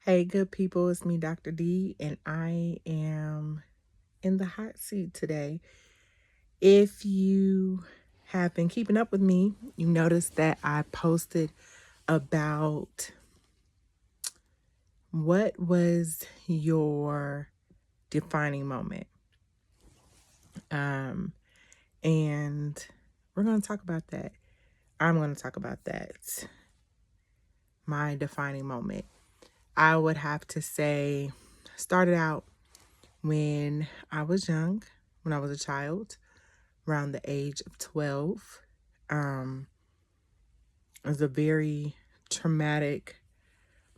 Hey, good people, it's me, Dr. D, and I am in the hot seat today. If you have been keeping up with me, you noticed that I posted about what was your defining moment. Um, and we're going to talk about that. I'm going to talk about that. My defining moment. I would have to say, started out when I was young, when I was a child, around the age of 12. It was a very traumatic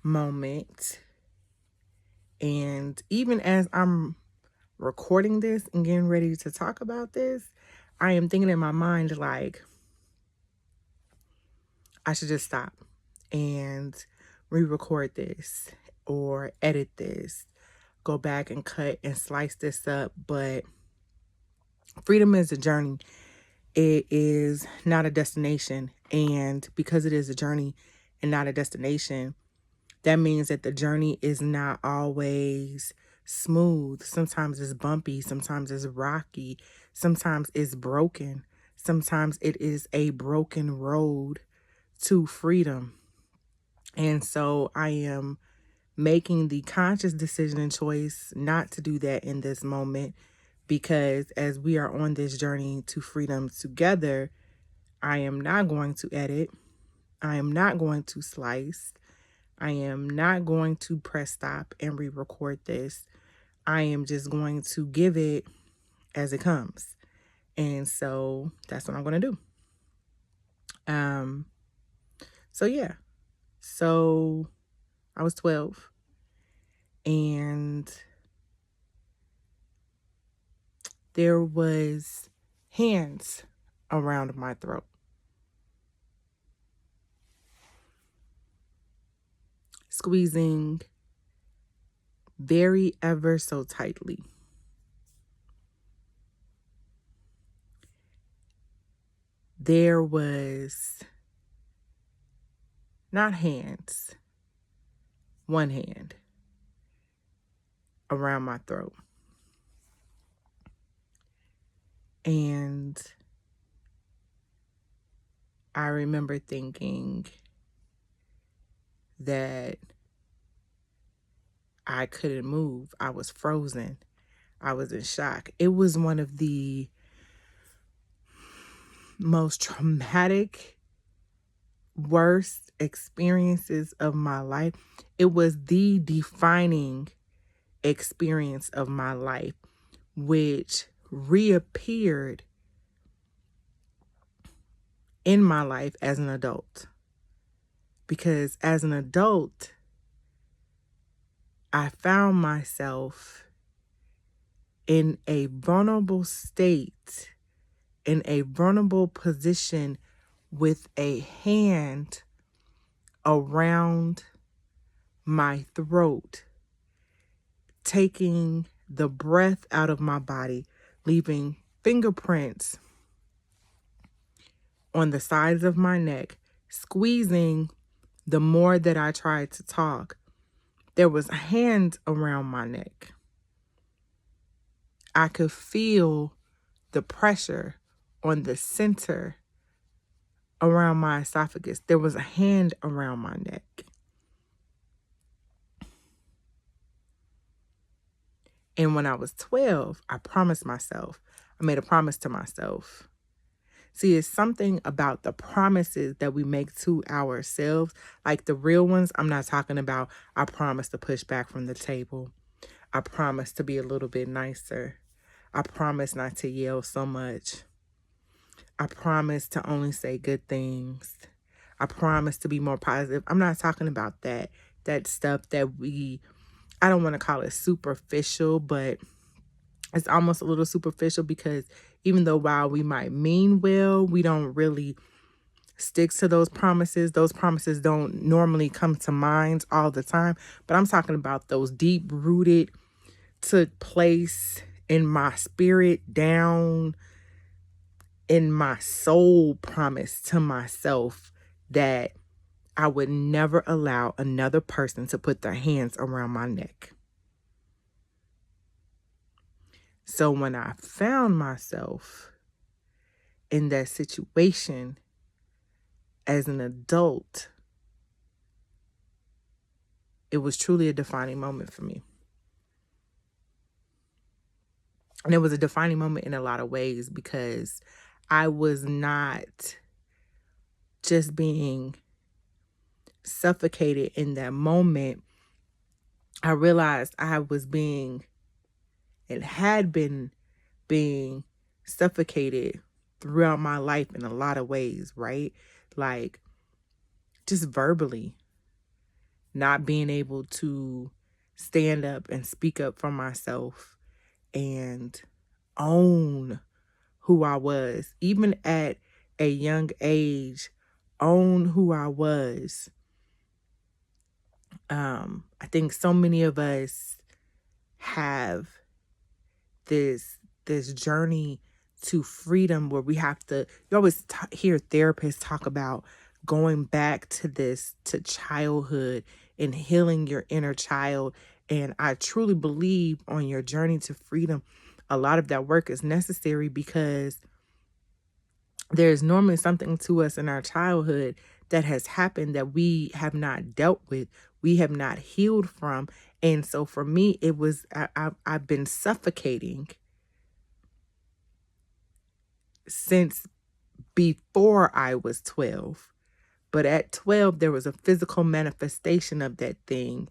moment. And even as I'm recording this and getting ready to talk about this, I am thinking in my mind, like, I should just stop and re-record this or edit this, go back and cut and slice this up. But freedom is a journey. It is not a destination. And because it is a journey and not a destination, that means that the journey is not always smooth. Sometimes it's bumpy. Sometimes it's rocky. Sometimes it's broken. Sometimes it is a broken road to freedom. And so I am making the conscious decision and choice not to do that in this moment, because as we are on this journey to freedom together, I am not going to edit. I am not going to slice. I am not going to press stop and re-record this. I am just going to give it as it comes. And so that's what I'm going to do. Um, so yeah. So I was 12 and there was hands around my throat. Squeezing very ever so tightly. There was not hands, one hand around my throat. And I remember thinking that I couldn't move. I was frozen. I was in shock. It was one of the most traumatic, worst experiences of my life. It was the defining experience of my life, which reappeared in my life as an adult. Because as an adult, I found myself in a vulnerable state, in a vulnerable position with a hand around my throat, taking the breath out of my body, leaving fingerprints on the sides of my neck, squeezing the more that I tried to talk. There was a hand around my neck. I could feel the pressure on the center around my esophagus. There was a hand around my neck. And when I was 12, I made a promise to myself. See, it's something about the promises that we make to ourselves, like the real ones. I'm not talking about, I promise to push back from the table. I promise to be a little bit nicer. I promise not to yell so much. I promise to only say good things. I promise to be more positive. I'm not talking about that stuff that I don't want to call it superficial, but it's almost a little superficial, because even though while we might mean well, we don't really stick to those promises. Those promises don't normally come to mind all the time. But I'm talking about those deep rooted, took place in my spirit, down in my soul promise to myself that I would never allow another person to put their hands around my neck. So when I found myself in that situation as an adult, it was truly a defining moment for me. And it was a defining moment in a lot of ways because I was not just being suffocated in that moment. I realized I was being and had been being suffocated throughout my life in a lot of ways, right? Like just verbally, not being able to stand up and speak up for myself and own who I was, even at a young age, own who I was. I think so many of us have this journey to freedom where we have to, you always hear therapists talk about going back to childhood and healing your inner child. And I truly believe on your journey to freedom, a lot of that work is necessary because there's normally something to us in our childhood that has happened that we have not dealt with, we have not healed from. And so for me, it was, I've been suffocating since before I was 12. But at 12, there was a physical manifestation of that thing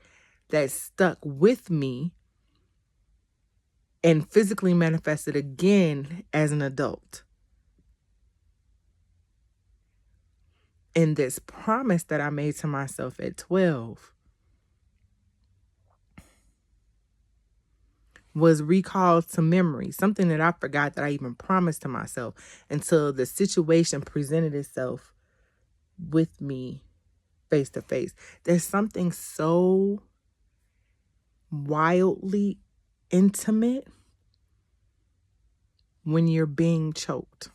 that stuck with me and physically manifested again as an adult. And this promise that I made to myself at 12 was recalled to memory, something that I forgot that I even promised to myself until the situation presented itself with me face to face. There's something so wildly intimate when you're being choked.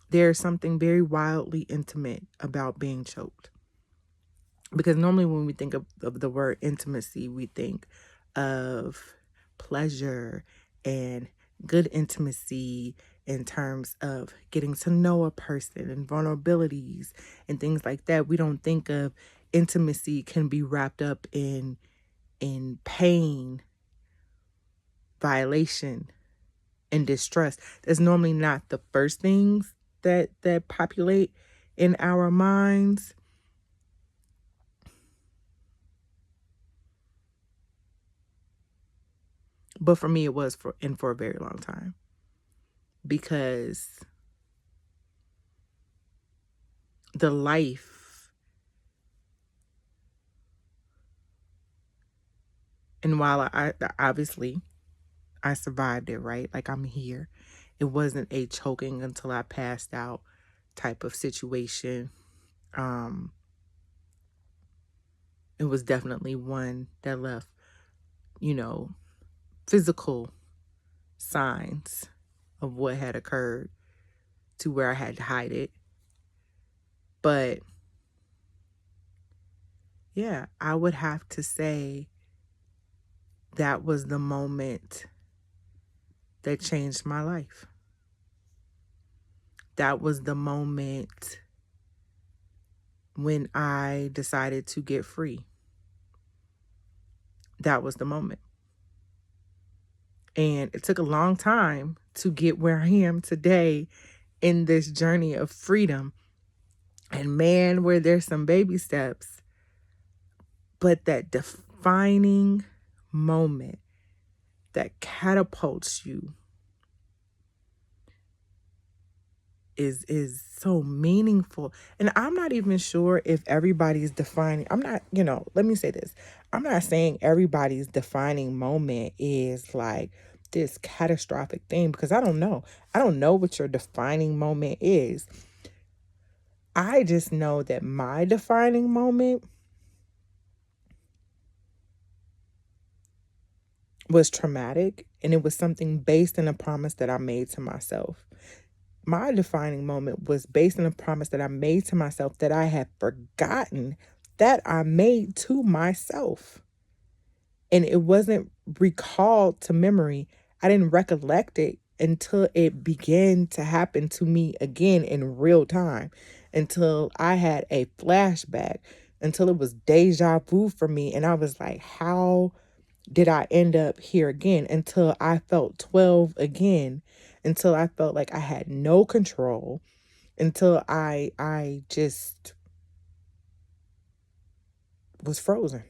There's something very wildly intimate about being choked. Because normally when we think of the word intimacy, we think of pleasure and good intimacy in terms of getting to know a person and vulnerabilities and things like that. We don't think of intimacy can be wrapped up in pain, violation, and distress. That's normally not the first things that populate in our minds. But for me, it was for a very long time, because the life, and while I obviously I survived it, right? Like I'm here. It wasn't a choking until I passed out type of situation. It was definitely one that left, you know, physical signs of what had occurred to where I had to hide it. But yeah, I would have to say that was the moment that changed my life. That was the moment when I decided to get free. That was the moment. And it took a long time to get where I am today in this journey of freedom. And man, where there's some baby steps, but that defining moment that catapults you is so meaningful. And I'm not even sure if everybody's defining, I'm not, let me say this. I'm not saying everybody's defining moment is like this catastrophic thing, because I don't know. I don't know what your defining moment is. I just know that my defining moment was traumatic, And it was something based in a promise that I made to myself. My defining moment was based on a promise that I made to myself that I had forgotten that I made to myself. And it wasn't recalled to memory. I didn't recollect it until it began to happen to me again in real time, until I had a flashback, until it was deja vu for me. And I was like, how did I end up here again? Until I felt 12 again, until I felt like I had no control, until I just was frozen.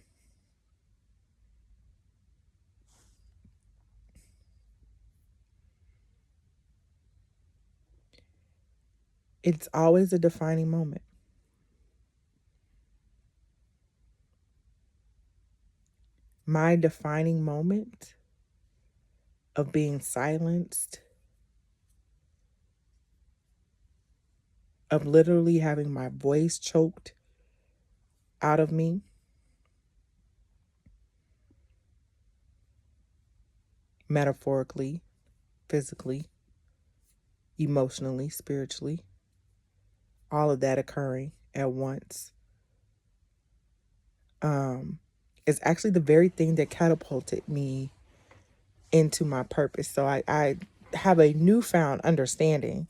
It's always a defining moment. My defining moment of being silenced, of literally having my voice choked out of me, metaphorically, physically, emotionally, spiritually, all of that occurring at once, is actually the very thing that catapulted me into my purpose. So I have a newfound understanding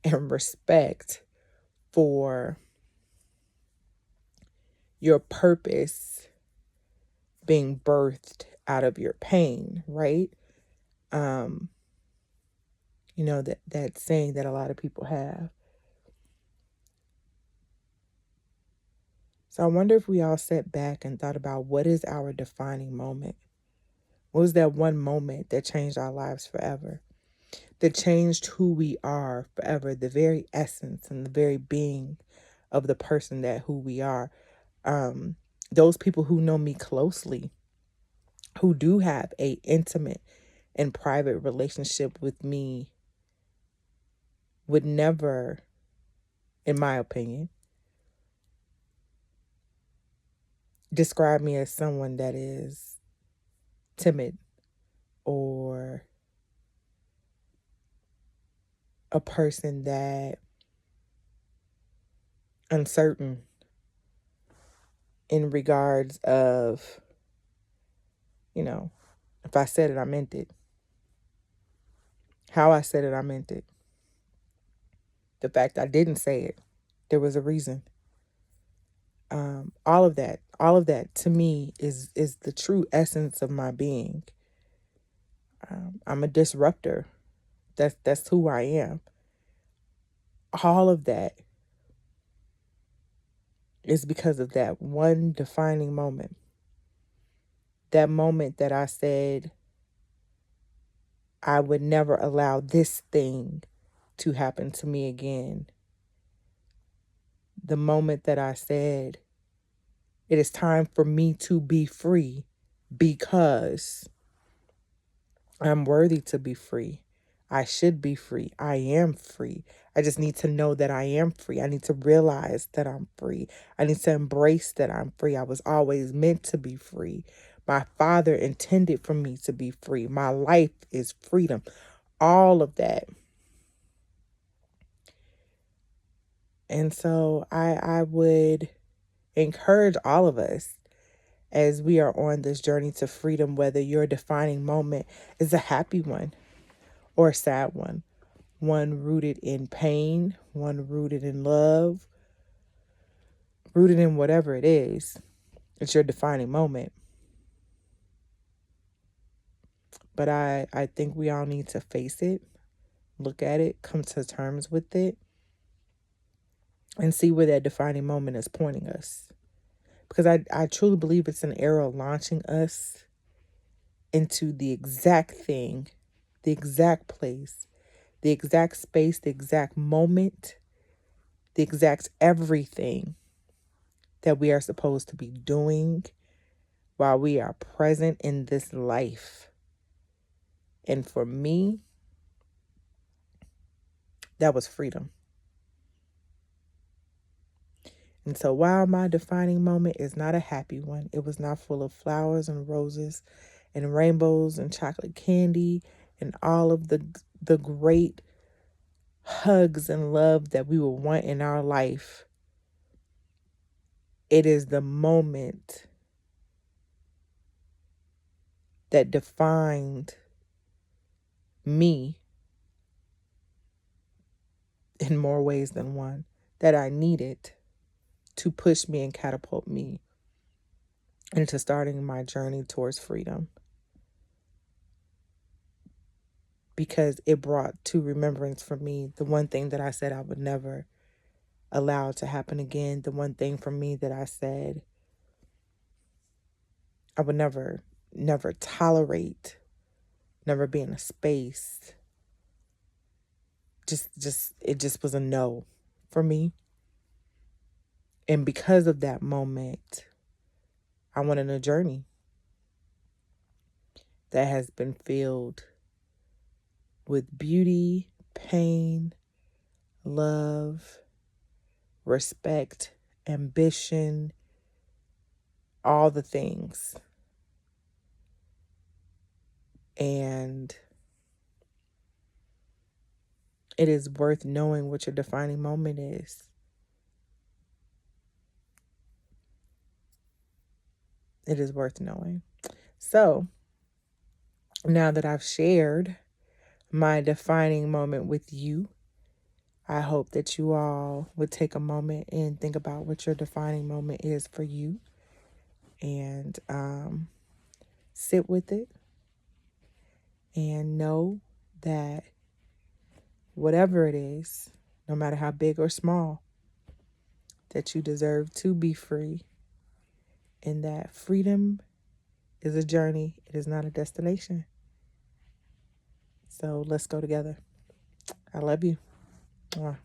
and respect for your purpose being birthed out of your pain, right? Um, that saying that a lot of people have. So I wonder if we all sat back and thought about what is our defining moment? What was that one moment that changed our lives forever? That changed who we are forever, the very essence and the very being of the person that who we are. Um, those people who know me closely, who do have a intimate and private relationship with me, would never, in my opinion, describe me as someone that is timid or a person that uncertain in regards of, if I said it, I meant it. How I said it, I meant it. The fact I didn't say it, there was a reason. All of that to me is the true essence of my being. I'm a disruptor. That's who I am. All of that is because of that one defining moment. That moment that I said I would never allow this thing to happen to me again. The moment that I said it is time for me to be free because I'm worthy to be free. I should be free. I am free. I just need to know that I am free. I need to realize that I'm free. I need to embrace that I'm free. I was always meant to be free. My Father intended for me to be free. My life is freedom. All of that. And so I would encourage all of us as we are on this journey to freedom, whether your defining moment is a happy one or a sad one rooted in pain, one rooted in love, rooted in whatever it is. It's your defining moment. But I think we all need to face it, look at it, come to terms with it, and see where that defining moment is pointing us. Because I truly believe it's an arrow launching us into the exact thing, the exact place, the exact space, the exact moment, the exact everything that we are supposed to be doing while we are present in this life. And for me, that was freedom. And so while my defining moment is not a happy one, it was not full of flowers and roses and rainbows and chocolate candy and all of the great hugs and love that we would want in our life. It is the moment that defined me in more ways than one, that I needed to push me and catapult me into starting my journey towards freedom. Because it brought to remembrance for me the one thing that I said I would never allow to happen again. The one thing for me that I said I would never tolerate, never be in a space. It just was a no for me. And because of that moment, I went on a journey that has been filled with beauty, pain, love, respect, ambition, all the things. And it is worth knowing what your defining moment is. It is worth knowing. So, now that I've shared my defining moment with you, I hope that you all would take a moment and think about what your defining moment is for you, and sit with it and know that whatever it is, no matter how big or small, that you deserve to be free, and that freedom is a journey. It is not a destination. So let's go together. I love you. Mwah.